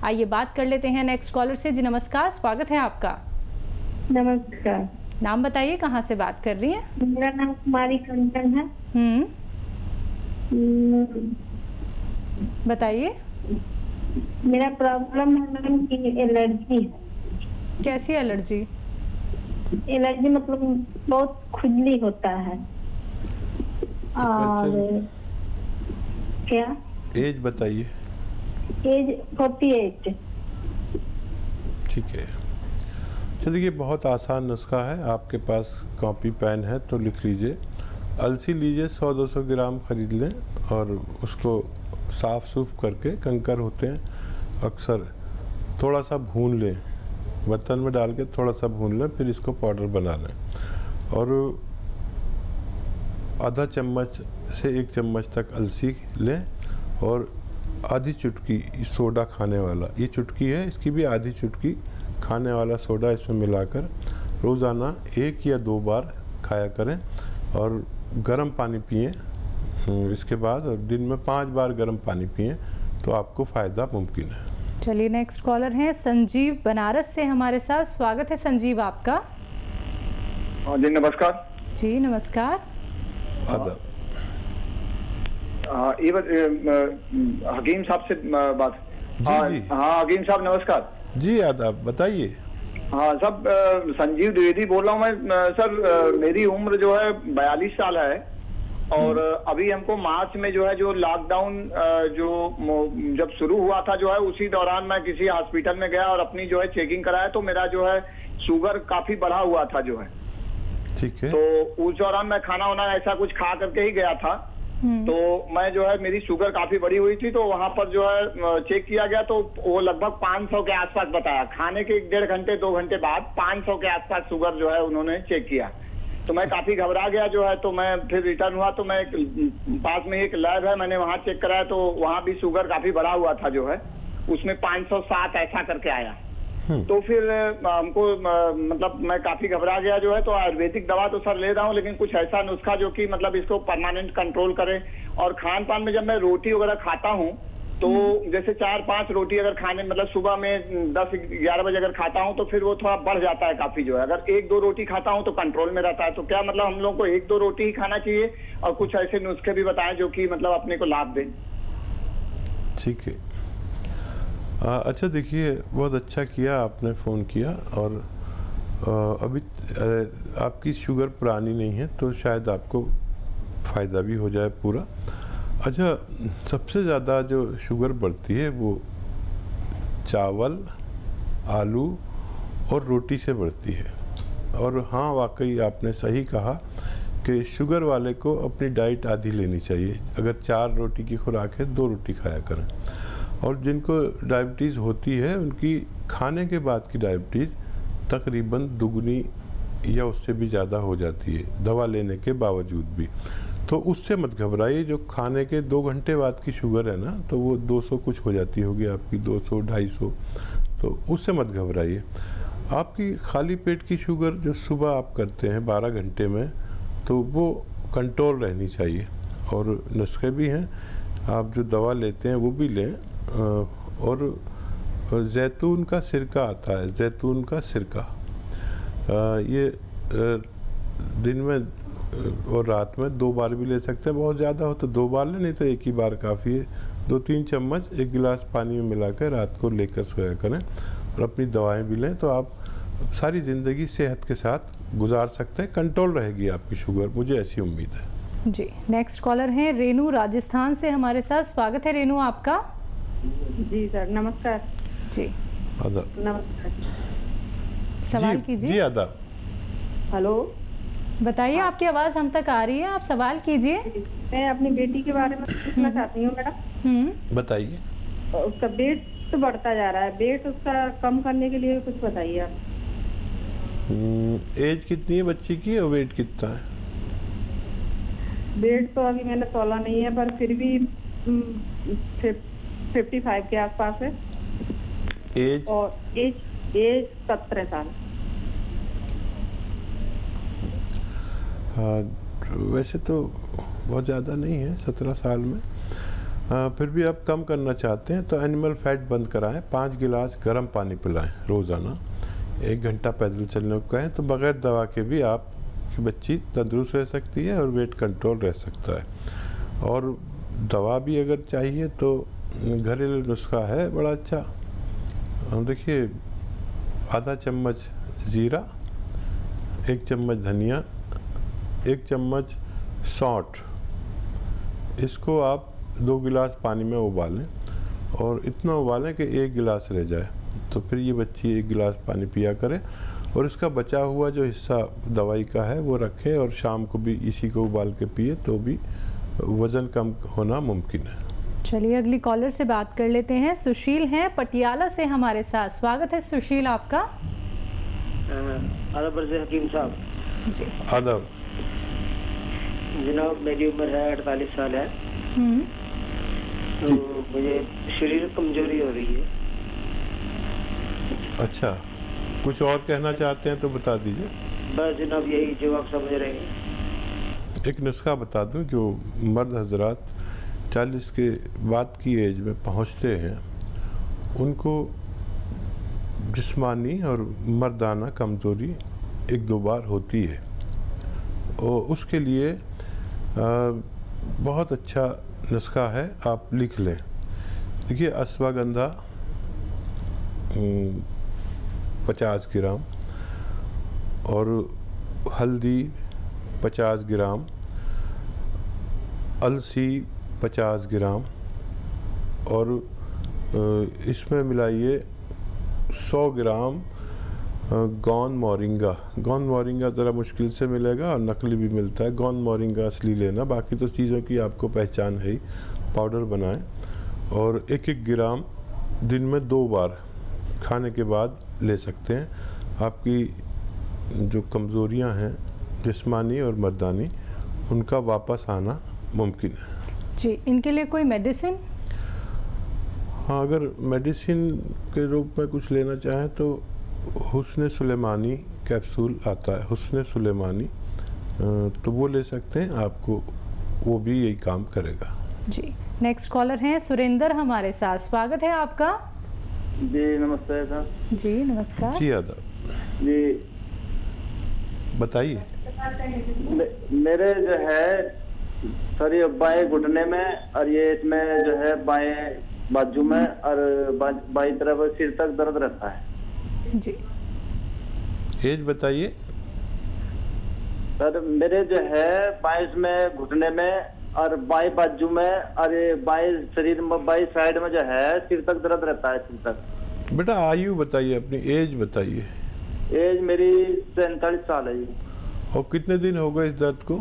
आइए बात कर लेते हैं नेक्स्ट कॉलर से। जी नमस्कार, स्वागत है आपका। नमस्कार। नाम बताइए, कहाँ से बात कर रही हैं? मेरा नाम कुमारी कंचन है। बताइए। मेरा प्रॉब्लम है मैम कि एलर्जी है। कैसी एलर्जी? एलर्जी मतलब बहुत खुजली होता है। और क्या एज बताइए। एज 48। ठीक है, तो देखिए बहुत आसान नुस्खा है। आपके पास कॉपी पेन है तो लिख लीजिए। अलसी लीजिए, 100-200 ग्राम खरीद लें और उसको साफ़ सूफ करके, कंकर होते हैं अक्सर, थोड़ा सा भून लें, बर्तन में डाल के थोड़ा सा भून लें, फिर इसको पाउडर बना लें और आधा चम्मच से 1 चम्मच तक अलसी लें और आधी चुटकी सोडा खाने वाला, ये चुटकी है, इसकी भी आधी चुटकी खाने वाला सोडा इसमें मिलाकर रोज़ाना 1 या 2 बार खाया करें और गर्म पानी पिएं। इसके बाद और दिन में 5 बार गर्म पानी पिएं तो आपको फ़ायदा मुमकिन है। चलिए नेक्स्ट कॉलर हैं संजीव बनारस से हमारे साथ। स्वागत है संजीव आपका। जी नमस्कार। जी नमस्कार। आदाब। हकीम साहब से बात। जी। हाँ हकीम साहब नमस्कार। जी आदाब, बताइए। हाँ सब संजीव द्विवेदी बोल रहा हूँ मैं। सर मेरी उम्र जो है 42 साल है और अभी हमको मार्च में जो है जो लॉकडाउन जो जब शुरू हुआ था जो है उसी दौरान मैं किसी हॉस्पिटल में गया और अपनी जो है चेकिंग कराया तो मेरा जो है शुगर काफी बढ़ा हुआ था जो है। ठीक है। तो उस दौरान मैं खाना वाना ऐसा कुछ खा करके ही गया था। तो मैं जो है मेरी शुगर काफी बढ़ी हुई थी तो वहां पर जो है चेक किया गया तो वो लगभग 500 के आसपास बताया। खाने के 1-1.5 घंटे 2 घंटे बाद 500 के आसपास शुगर जो है उन्होंने चेक किया। तो मैं काफी घबरा गया जो है, तो मैं फिर रिटर्न हुआ तो मैं पास में एक लैब है, मैंने वहां चेक कराया तो वहां भी शुगर काफी बढ़ा हुआ था जो है, उसमें 507 ऐसा करके आया। तो फिर हमको मतलब मैं काफी घबरा गया जो है, तो आयुर्वेदिक दवा तो सर ले रहा हूँ लेकिन कुछ ऐसा नुस्खा जो कि मतलब इसको परमानेंट कंट्रोल करे। और खान पान में जब मैं रोटी वगैरह खाता हूँ तो जैसे 4-5 रोटी अगर खाने मतलब सुबह में 10-11 बजे अगर खाता हूँ तो फिर वो थोड़ा बढ़ जाता है काफी जो है। अगर 1-2 रोटी खाता हूँ तो कंट्रोल में रहता है। तो क्या मतलब हम लोग को 1-2 रोटी ही खाना चाहिए और कुछ ऐसे नुस्खे भी बताएं जो कि मतलब अपने को लाभ दें। ठीक है। अच्छा देखिए, बहुत अच्छा किया आपने फ़ोन किया और अभी आपकी शुगर पुरानी नहीं है तो शायद आपको फ़ायदा भी हो जाए पूरा। अच्छा, सबसे ज़्यादा जो शुगर बढ़ती है वो चावल, आलू और रोटी से बढ़ती है। और हाँ, वाकई आपने सही कहा कि शुगर वाले को अपनी डाइट आधी लेनी चाहिए। अगर 4 रोटी की खुराक है 2 रोटी खाया करें। और जिनको डायबिटीज़ होती है उनकी खाने के बाद की डायबिटीज़ तकरीबन दुगनी या उससे भी ज़्यादा हो जाती है दवा लेने के बावजूद भी। तो उससे मत घबराइए। जो खाने के 2 घंटे बाद की शुगर है ना, तो वो 200 कुछ हो जाती होगी आपकी, 200-250, तो उससे मत घबराइए। आपकी खाली पेट की शुगर जो सुबह आप करते हैं 12 घंटे में, तो वो कंट्रोल रहनी चाहिए। और नुस्खे भी हैं, आप जो दवा लेते हैं वो भी लें। और जैतून का सिरका आता है, जैतून का सिरका, ये दिन में और रात में 2 बार भी ले सकते हैं। बहुत ज़्यादा हो तो 2 बार लें, नहीं तो 1 ही बार काफ़ी है। 2-3 चम्मच 1 गिलास पानी में मिलाकर रात को लेकर सोया करें और अपनी दवाएं भी लें तो आप सारी ज़िंदगी सेहत के साथ गुजार सकते हैं। कंट्रोल रहेगी आपकी शुगर, मुझे ऐसी उम्मीद है। जी नेक्स्ट कॉलर हैं रेनू राजस्थान से हमारे साथ। स्वागत है रेनू आपका। जी सर नमस्कार। जी आदाब। नमस्कार। सवाल कीजिए। जी आदाब। हेलो, बताइए, आपकी आवाज़ हम तक आ रही है, आप सवाल कीजिए। मैं अपनी बेटी के बारे में पूछना चाहती हूँ मैडम। बताइए। उसका वेट तो बढ़ता जा रहा है, वेट उसका कम करने के लिए कुछ बताइए आप। एज कितनी है बच्ची की और वेट कितना है? वेट तो अभी मैंने तोला नहीं है पर फिर भी 55 के आसपास है। एज? और एज 17 साल। हाँ, वैसे तो बहुत ज़्यादा नहीं है 17 साल में। फिर भी आप कम करना चाहते हैं तो एनिमल फैट बंद कराएं, 5 गिलास गर्म पानी पिलाएं रोज़ाना, 1 घंटा पैदल चलने को कहें, तो बग़ैर दवा के भी आपकी बच्ची तंदुरुस्त रह सकती है और वेट कंट्रोल रह सकता है। और दवा भी अगर चाहिए तो घरेलू नुस्खा है बड़ा अच्छा। देखिए, आधा चम्मच ज़ीरा, 1 चम्मच धनिया, 1 चम्मच सौंठ, इसको आप 2 गिलास पानी में उबालें और इतना उबालें कि 1 गिलास रह जाए, तो फिर ये बच्ची 1 गिलास पानी पिया करे और इसका बचा हुआ जो हिस्सा दवाई का है वो रखें और शाम को भी इसी को उबाल के पिए, तो भी वज़न कम होना मुमकिन है। चलिए अगली कॉलर से बात कर लेते हैं। सुशील हैं पटियाला से हमारे साथ। स्वागत है सुशील आपका। आदाब हकीम साहब जी। आदाब जनाब, मेरी उम्र है 48 साल है। तो मुझे शरीर कमजोरी हो रही है। अच्छा, कुछ और कहना चाहते हैं तो बता दीजिए। बस जनाब यही जो आप समझ रहे हैं। एक नुस्खा बता दूं, जो मर्द हजरात 40 के बाद की एज में पहुंचते हैं उनको जिस्मानी और मर्दाना कमज़ोरी 1-2 बार होती है, और उसके लिए बहुत अच्छा नुस्खा है, आप लिख लें। देखिए, अश्वगंधा 50 ग्राम और हल्दी 50 ग्राम, अलसी 50 ग्राम और इसमें मिलाइए 100 ग्राम गौन मोरिंगा। गौन मोरिंगा ज़रा मुश्किल से मिलेगा और नकली भी मिलता है, गौन मोरिंगा असली लेना, बाकी तो चीज़ों की आपको पहचान है ही। पाउडर बनाएं और 1-1 ग्राम दिन में 2 बार खाने के बाद ले सकते हैं। आपकी जो कमज़ोरियां हैं जिस्मानी और मर्दानी, उनका वापस आना मुमकिन है। जी, इनके लिए कोई मेडिसिन? हाँ, अगर मेडिसिन के रूप में कुछ लेना चाहें तो हुस्न सुलेमानी कैप्सूल आता है, हुस्न सुलेमानी, तो वो ले सकते हैं, आपको वो भी यही काम करेगा। जी। नेक्स्ट कॉलर हैं सुरेंद्र हमारे साथ। स्वागत है आपका। जी नमस्ते सर। जी नमस्कार। जी आदाब, जी बताइए। मेरे जो है सर ये बाएं घुटने में और ये इसमें जो है बाएं बाजू में और बाईं तरफ सिर तक दर्द रहता है। जी। एज बताइए। सर मेरे जो है बाएं में घुटने में और बाएं बाजू में और ये बाएं शरीर में बाएं साइड में जो है सिर तक दर्द रहता है, सिर तक। बेटा आयु बताइए, अपनी एज बताइए। एज मेरी 47 साल है जी। और कितने दिन हो गए इस दर्द को?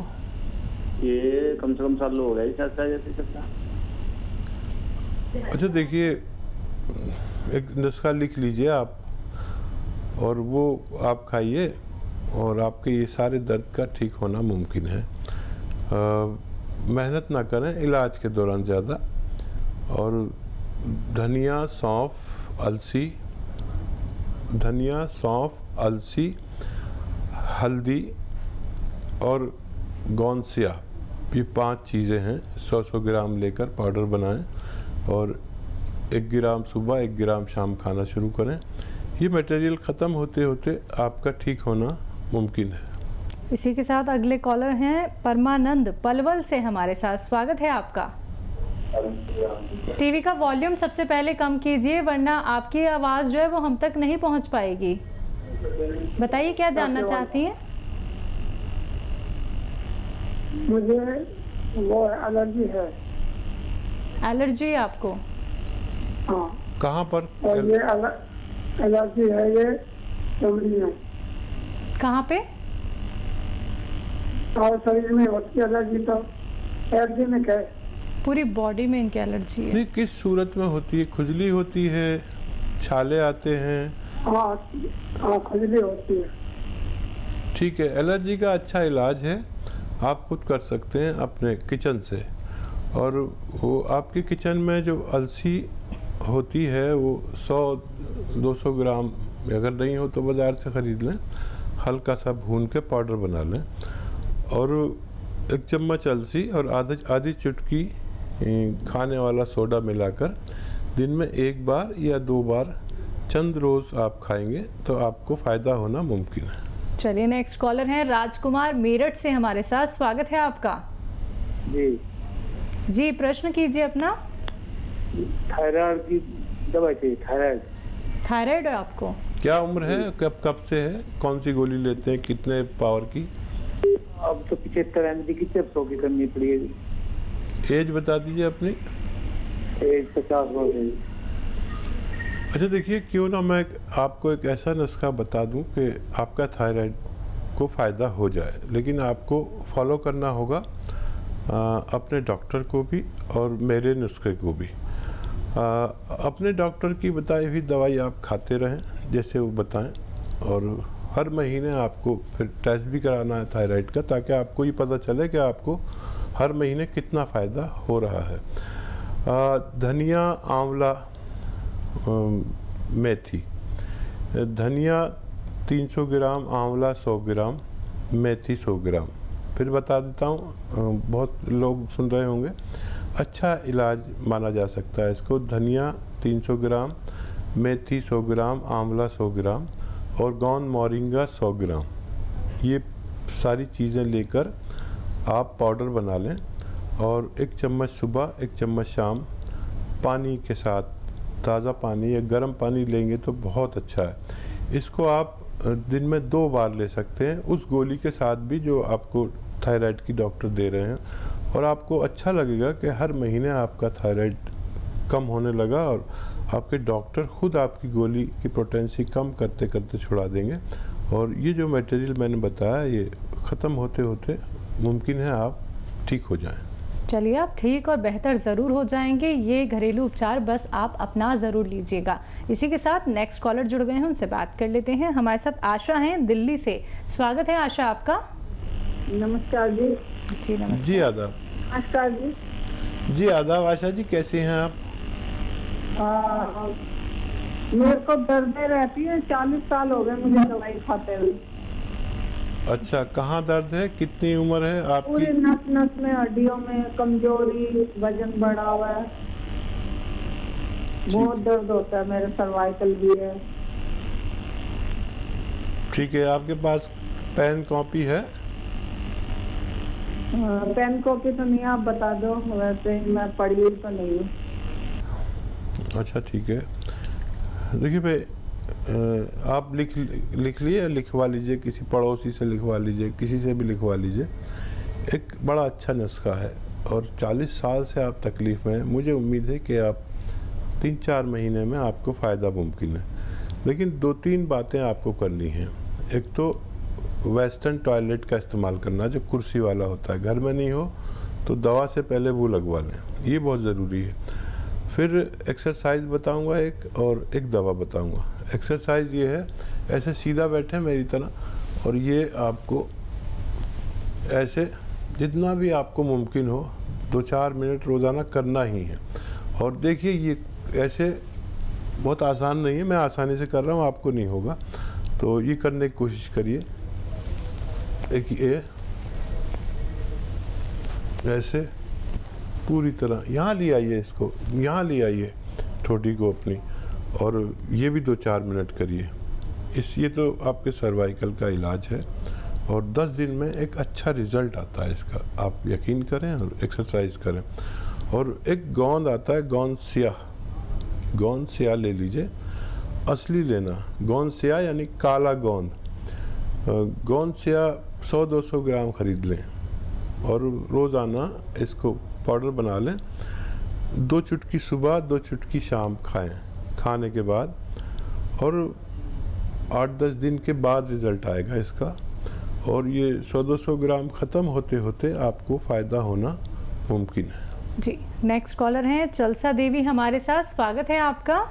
ये कम से कम साल हो गए। अच्छा, देखिए, एक नुस्खा लिख लीजिए आप और वो आप खाइए और आपके ये सारे दर्द का ठीक होना मुमकिन है। मेहनत ना करें इलाज के दौरान ज़्यादा, और धनिया सौंफ अलसी, धनिया सौंफ अलसी, हल्दी और गोंसिया, ये 5 चीज़ें हैं। 100-100 ग्राम लेकर पाउडर बनाएं और 1 ग्राम सुबह 1 ग्राम शाम खाना शुरू करें। ये मटेरियल ख़त्म होते होते आपका ठीक होना मुमकिन है। इसी के साथ अगले कॉलर हैं परमानंद पलवल से हमारे साथ। स्वागत है आपका। टीवी का वॉल्यूम सबसे पहले कम कीजिए, वरना आपकी आवाज़ जो है वो हम तक नहीं पहुंच पाएगी। बताइए क्या जानना चाहती हैं? मुझे वो एलर्जी है। एलर्जी है आपको? हाँ। कहाँ पर? और ये एलर्जी है ये चमड़ी में। कहाँ पे? और शरीर में होती है एलर्जी, तो एलर्जी में क्या है? पूरी बॉडी में इनकी एलर्जी है। नहीं, किस सूरत में होती है? खुजली होती है, छाले आते हैं? हाँ, खुजली होती है। ठीक है, एलर्जी का अच्छा इलाज है, आप खुद कर सकते हैं अपने किचन से। और वो आपके किचन में जो अलसी होती है वो 100-200 ग्राम, अगर नहीं हो तो बाज़ार से ख़रीद लें, हल्का सा भून के पाउडर बना लें और 1 चम्मच अलसी और आधी चुटकी खाने वाला सोडा मिलाकर दिन में 1 बार या 2 बार चंद रोज़ आप खाएंगे तो आपको फ़ायदा होना मुमकिन है। चलिए नेक्स्ट कॉलर हैं राजकुमार मेरठ से हमारे साथ, स्वागत है आपका। जी प्रश्न कीजिए अपना। थायराइड की दवा चाहिए। थायराइड है आपको? क्या उम्र है, कब से है, कौन सी गोली लेते हैं, कितने पावर की? अब तो 75 एमजी की 100 की करनी पड़ेगी। एज बता दीजिए अपनी। एज 50 वर्ष है। अच्छा देखिए, क्यों ना मैं आपको एक ऐसा नुस्खा बता दूं कि आपका थायराइड को फ़ायदा हो जाए, लेकिन आपको फॉलो करना होगा अपने डॉक्टर को भी और मेरे नुस्खे को भी। अपने डॉक्टर की बताई हुई दवाई आप खाते रहें जैसे वो बताएं, और हर महीने आपको फिर टेस्ट भी कराना है थायराइड का, ताकि आपको ये पता चले कि आपको हर महीने कितना फ़ायदा हो रहा है। धनिया, आंवला, मेथी। धनिया 300 ग्राम, आंवला 100 ग्राम, मेथी 100 ग्राम। फिर बता देता हूँ, बहुत लोग सुन रहे होंगे, अच्छा इलाज माना जा सकता है इसको। धनिया 300 ग्राम, मेथी 100 ग्राम, आंवला 100 ग्राम और गोंद मोरिंगा 100 ग्राम। ये सारी चीज़ें लेकर आप पाउडर बना लें और 1 चम्मच सुबह 1 चम्मच शाम पानी के साथ, ताज़ा पानी या गर्म पानी लेंगे तो बहुत अच्छा है। इसको आप दिन में 2 बार ले सकते हैं, उस गोली के साथ भी जो आपको थायराइड की डॉक्टर दे रहे हैं, और आपको अच्छा लगेगा कि हर महीने आपका थायराइड कम होने लगा और आपके डॉक्टर खुद आपकी गोली की पोटेंसी कम करते करते छुड़ा देंगे। और ये जो मटेरियल मैंने बताया ये ख़त्म होते होते मुमकिन है आप ठीक हो जाएं। चलिए आप ठीक और बेहतर ज़रूर हो जाएंगे। ये घरेलू उपचार बस आप अपना ज़रूर लीजिएगा। इसी के साथ नेक्स्ट कॉलर जुड़ गए हैं, उनसे बात कर लेते हैं। हमारे साथ आशा हैं दिल्ली से, स्वागत है आशा आपका। नमस्कार जी। जी नमस्कार। जी आदाब। नमस्कार जी। जी आदाब। आशा जी कैसे हैं आप? मेरे को दर्दें रहती है, 40 साल हो गए मुझे दवाई खाते हुए। अच्छा, कहाँ दर्द है, कितनी उम्र है आपकी? पूरे नस नस में, हड्डियों में कमजोरी, वजन बढ़ा हुआ है, बहुत दर्द होता है, मेरे सर्वाइकल भी है। ठीक है, आपके पास पेन कॉपी है? पेन कॉपी तो नहीं, आप बता दो, वैसे मैं पढ़ी तो नहीं हूँ। अच्छा ठीक है, देखिए भाई, आप लिख लिए, लिखवा लीजिए, किसी पड़ोसी से लिखवा लीजिए, किसी से भी लिखवा लीजिए। एक बड़ा अच्छा नुस्खा है और 40 साल से आप तकलीफ़ में हैं। मुझे उम्मीद है कि आप 3-4 महीने में आपको फ़ायदा मुमकिन है, लेकिन 2-3 बातें आपको करनी हैं। एक तो वेस्टर्न टॉयलेट का इस्तेमाल करना, जो कुर्सी वाला होता है, घर में नहीं हो तो दवा से पहले वो लगवा लें, ये बहुत ज़रूरी है। फिर एक्सरसाइज बताऊंगा एक, और एक दवा बताऊंगा। एक्सरसाइज ये है, ऐसे सीधा बैठे मेरी तरह, और ये आपको ऐसे जितना भी आपको मुमकिन हो 2-4 मिनट रोज़ाना करना ही है। और देखिए ये ऐसे बहुत आसान नहीं है, मैं आसानी से कर रहा हूँ, आपको नहीं होगा, तो ये करने की कोशिश करिए। एक ये ऐसे पूरी तरह यहाँ ले आइए, इसको यहाँ ले आइए, ठोडी को अपनी, और ये भी 2-4 मिनट करिए। ये तो आपके सर्वाइकल का इलाज है, और 10 दिन में एक अच्छा रिज़ल्ट आता है इसका, आप यकीन करें और एक्सरसाइज करें। और एक गोंद आता है, गोंद स्याह ले लीजिए, असली लेना। गोंद स्याह यानी काला गोंद। गोंद स्याह 100-200 ग्राम खरीद लें और रोज़ाना इसको पाउडर बना लें। 2 चुटकी सुबह, 2 चुटकी शाम खाएं खाने के बाद, और 8-10 दिन के बाद रिज़ल्ट आएगा इसका। और ये 100-200 ग्राम ख़त्म होते होते आपको फ़ायदा होना मुमकिन है। जी नेक्स्ट कॉलर हैं चलसा देवी हमारे साथ, स्वागत है आपका।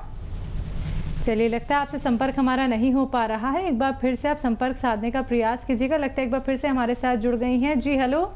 चलिए लगता है आपसे संपर्क हमारा नहीं हो पा रहा है, एक बार फिर से आप संपर्क साधने का प्रयास कीजिएगा। लगता है एक बार फिर से हमारे साथ जुड़ गई हैं। जी हेलो।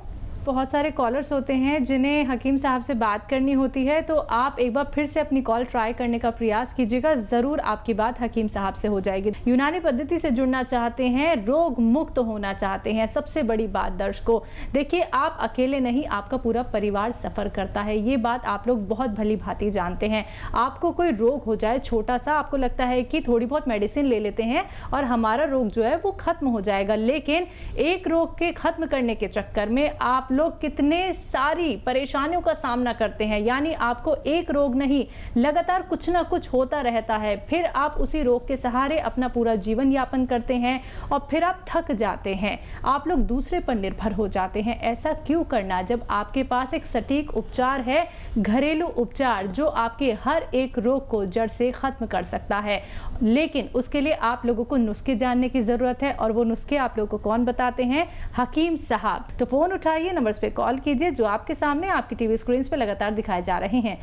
बहुत सारे कॉलर्स होते हैं जिन्हें हकीम साहब से बात करनी होती है, तो आप एक बार फिर से अपनी कॉल ट्राई करने का प्रयास कीजिएगा, ज़रूर आपकी बात हकीम साहब से हो जाएगी। यूनानी पद्धति से जुड़ना चाहते हैं, रोग मुक्त होना चाहते हैं, सबसे बड़ी बात दर्शकों देखिए, आप अकेले नहीं, आपका पूरा परिवार सफ़र करता है, ये बात आप लोग बहुत भली भांति जानते हैं। आपको कोई रोग हो जाए छोटा सा, आपको लगता है कि थोड़ी बहुत मेडिसिन ले लेते हैं और हमारा रोग जो है वो खत्म हो जाएगा, लेकिन एक रोग के खत्म करने के चक्कर में आप लोग कितने सारी परेशानियों का सामना करते हैं। यानी आपको एक रोग नहीं, लगातार कुछ ना कुछ होता रहता है, फिर आप उसी रोग के सहारे अपना पूरा जीवन यापन करते हैं और फिर आप थक जाते हैं, आप लोग दूसरे पर निर्भर हो जाते हैं। ऐसा क्यों करना जब आपके पास एक सटीक उपचार है, घरेलू उपचार जो आपके हर एक रोग को जड़ से खत्म कर सकता है। लेकिन उसके लिए आप लोगों को नुस्खे जानने की जरूरत है, और वो नुस्खे आप लोगों को कौन बताते हैं? हकीम साहब। तो फोन उठाइए, नंबर्स पे कॉल कीजिए जो आपके सामने आपकी टीवी स्क्रीन पे लगातार दिखाए जा रहे हैं।